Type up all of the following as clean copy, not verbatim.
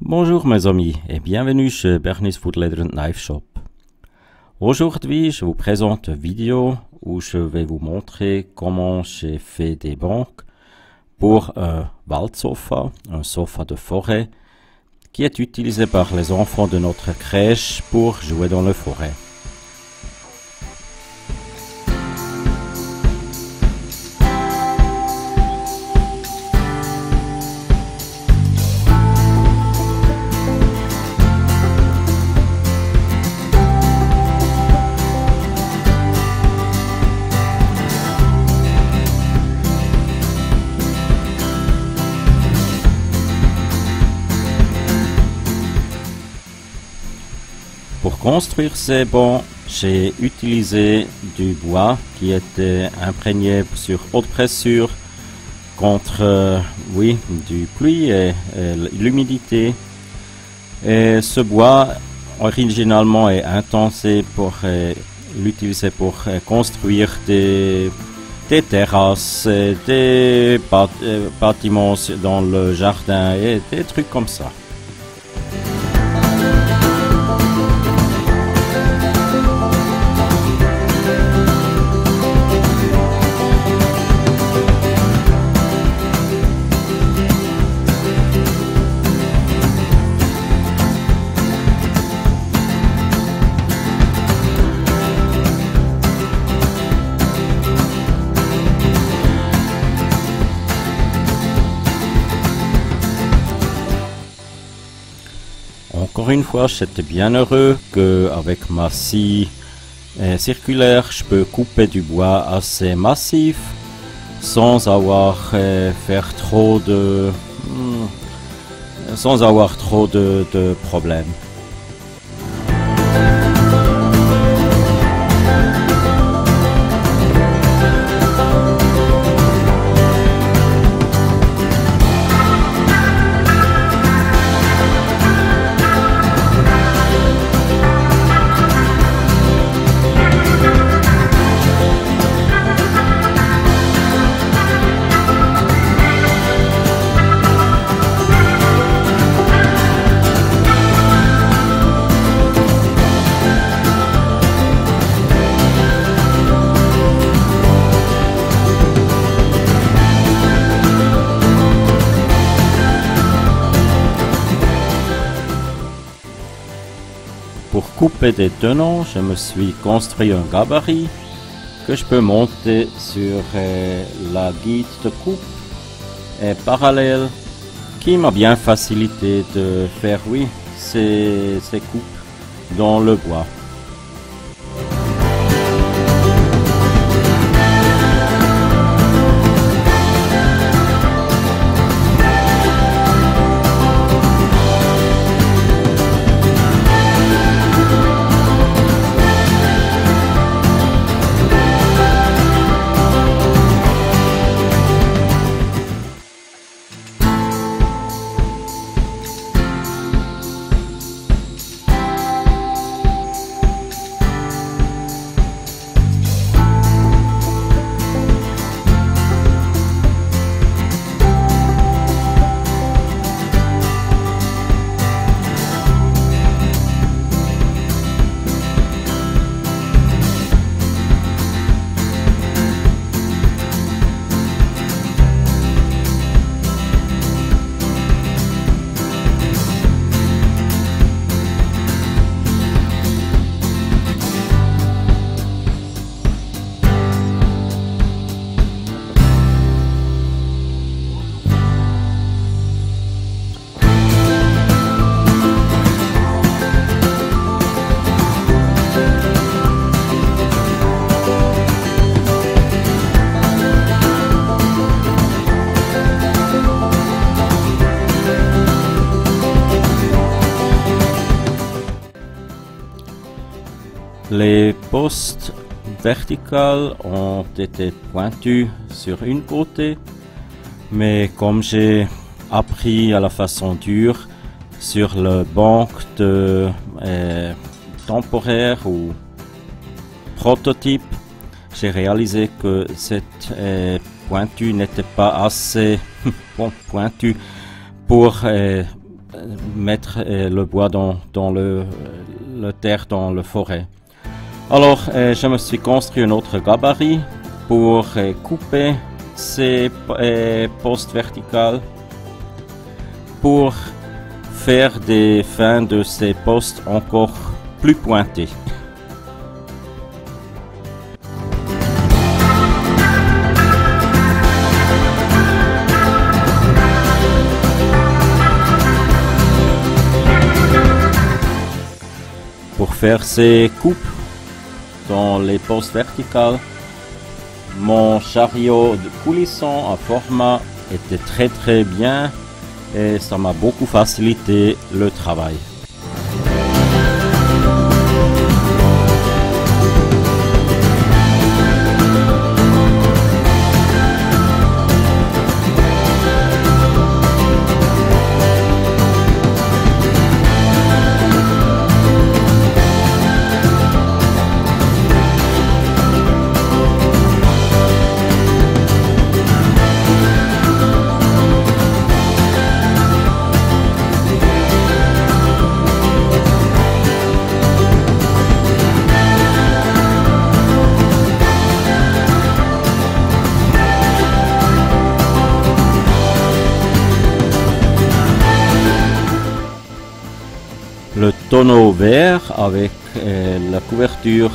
Bonjour mes amis et bienvenue chez Bernis Food Leather and Knife Shop. Aujourd'hui, je vous présente une vidéo où je vais vous montrer comment j'ai fait des bancs pour un Waldsofa, un sofa de forêt qui est utilisé par les enfants de notre crèche pour jouer dans la forêt. Pour construire ces bancs, j'ai utilisé du bois qui était imprégné sur haute pression contre du pluie et l'humidité. Et ce bois originalement est intensé pour l'utiliser pour construire des terrasses, des bâtiments dans le jardin et des trucs comme ça. Encore une fois, j'étais bien heureux qu'avec ma scie circulaire, je peux couper du bois assez massif sans avoir trop de problèmes. Pour couper des tenons, je me suis construit un gabarit que je peux monter sur la guide de coupe parallèle qui m'a bien facilité de faire ces coupes dans le bois. Les postes verticales ont été pointus sur une côté, mais comme j'ai appris à la façon dure sur le banc de temporaire ou prototype, j'ai réalisé que cette pointu n'était pas assez pointu pour mettre le bois dans le terre dans la forêt. Alors, je me suis construit un autre gabarit pour couper ces postes verticales pour faire des fins de ces postes encore plus pointés. Pour faire ces coupes dans les postes verticales, mon chariot de coulisson à format était très bien et ça m'a beaucoup facilité le travail. Le tonneau vert avec la couverture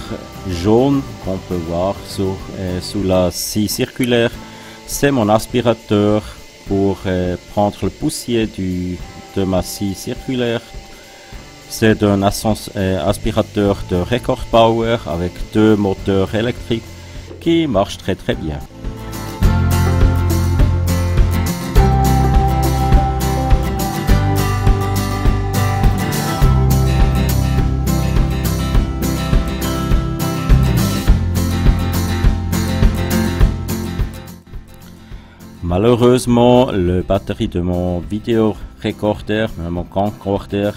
jaune qu'on peut voir sous la scie circulaire, c'est mon aspirateur pour prendre le poussier de ma scie circulaire. C'est un aspirateur de Record Power avec 2 moteurs électriques qui marche très bien. Malheureusement, la batterie de mon vidéo recorder, mon camcorder,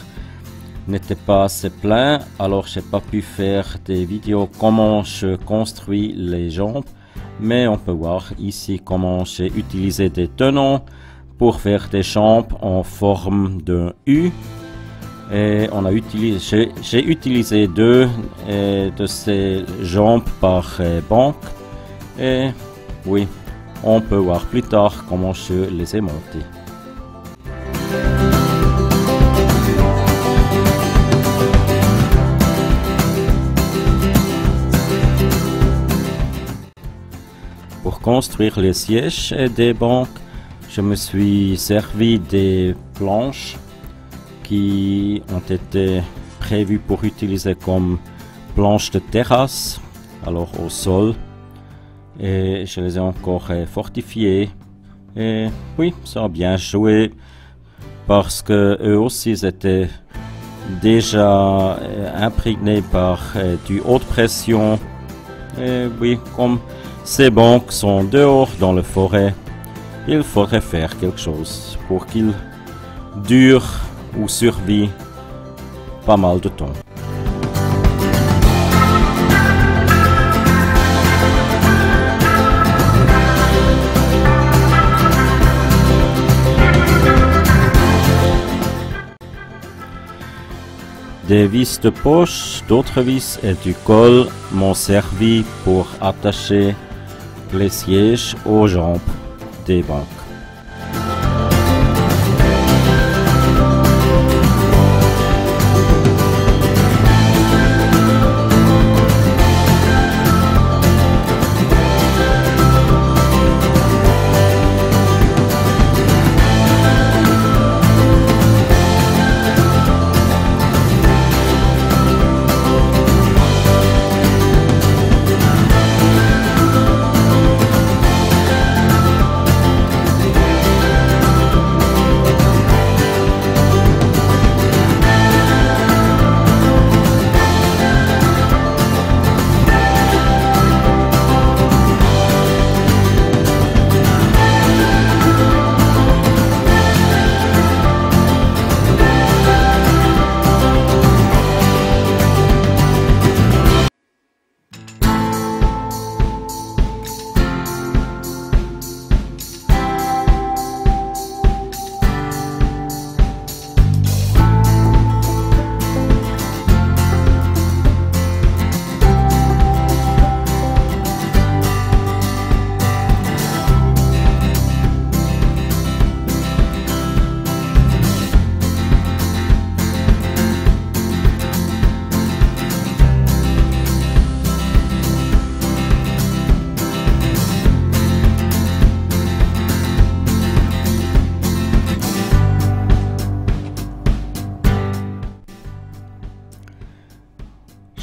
n'était pas assez plein, alors j'ai pas pu faire des vidéos comment je construis les jambes, mais on peut voir ici comment j'ai utilisé des tenons pour faire des jambes en forme d'un U. Et j'ai utilisé 2 de ces jambes par banque. Et oui, on peut voir plus tard comment je les ai montées. Pour construire les sièges des bancs, je me suis servi des planches qui ont été prévues pour utiliser comme planches de terrasse, alors au sol. Et je les ai encore fortifiées. Et oui, ça a bien joué parce que eux aussi étaient déjà imprégnés par du haute pression. Et oui, comme ces bancs sont dehors dans la forêt, il faudrait faire quelque chose pour qu'ils durent ou survivent pas mal de temps. Des vis de poche, d'autres vis et du col m'ont servi pour attacher les sièges aux jambes des bancs.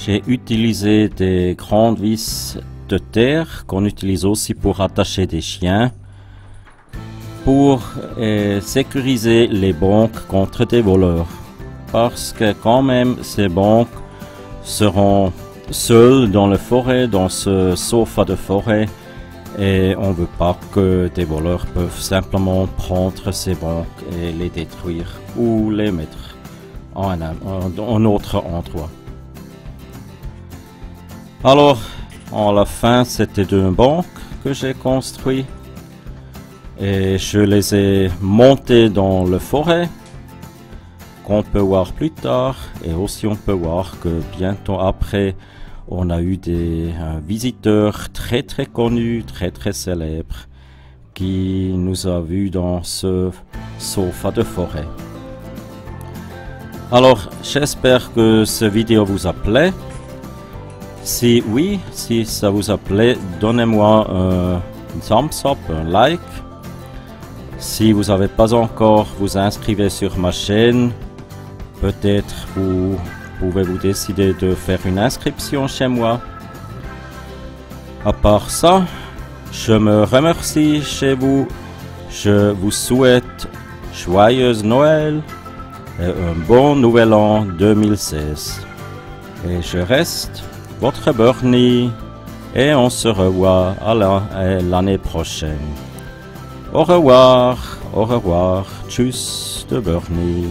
J'ai utilisé des grandes vis de terre qu'on utilise aussi pour attacher des chiens pour sécuriser les banques contre des voleurs. Parce que quand même ces banques seront seules dans la forêt, dans ce sofa de forêt, et on ne veut pas que des voleurs peuvent simplement prendre ces banques et les détruire ou les mettre en un autre endroit. Alors, à la fin, c'était deux banques que j'ai construites et je les ai montées dans la forêt, qu'on peut voir plus tard, et aussi on peut voir que bientôt après, on a eu des visiteurs très connus, très célèbres, qui nous a vus dans ce sofa de forêt. Alors, j'espère que cette vidéo vous a plu. Si oui, si ça vous a plu, donnez-moi un thumbs up, un like. Si vous n'avez pas encore, vous inscrivez sur ma chaîne. Peut-être vous pouvez-vous décider de faire une inscription chez moi. À part ça, je me remercie chez vous. Je vous souhaite joyeuse Noël et un bon nouvel an 2016. Et je reste votre Bernie et on se revoit à l'année prochaine. Au revoir, tchuss de Bernie.